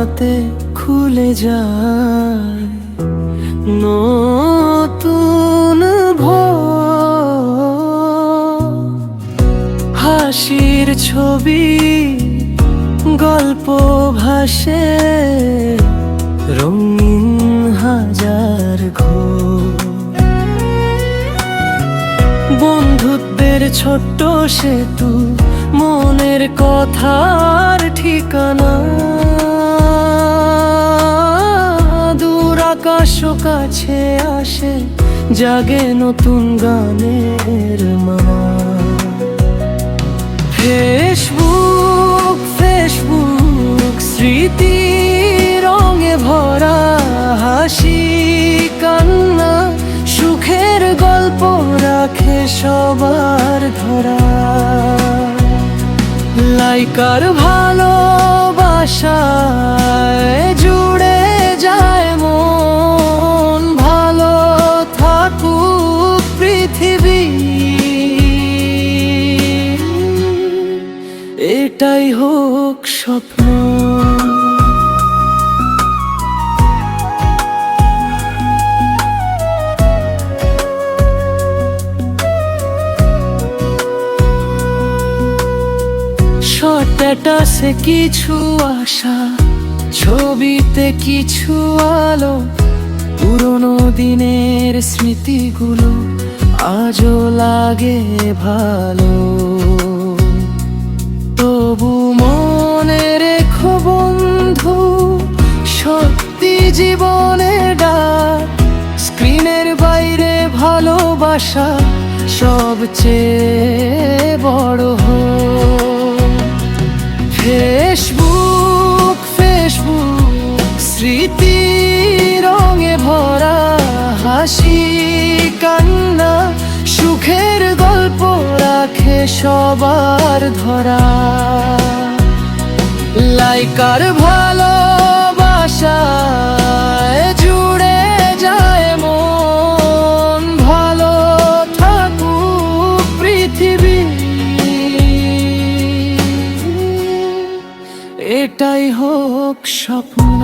হাতে খুলে যায় নতুন হাসির ছবি, গল্প ভাসে রঙিন হাজার ঘোর। বন্ধুত্বের ছোট্ট সেতু, মনের কথার ঠিকানা। দূর আকাশ কাছে আসে, জাগে নতুন গানের মায়া। ফেসবুক স্মৃতি রঙে ভরা, হাসি কান্না সুখের গল্প রাখে সবার ধরা। লাইকার ভালোবাসায় জুড়ে যায় মন, ভালো থাকুক পৃথিবী, এটাই হোক স্বপ্ন। স্ট্যাটাসে কিছু আশা, ছবিতে কিছু আলো, পুরনো দিনের স্মৃতিগুলো আজও লাগে ভালো। তবু মনে রেখো বন্ধু, সত্যি জীবনে ডাক, স্ক্রিনের বাইরে ভালোবাসা সবচেয়ে বড় হোক। ফেসবুক স্মৃতি রঙে ভরা, হাসি কান্না সুখের গল্প রাখে সবার ধরা। লাইকার ভালোবাসায় জুড়ে যায় মন, ভালো থাকুক পৃথিবী, এটাই হোক স্বপ্ন।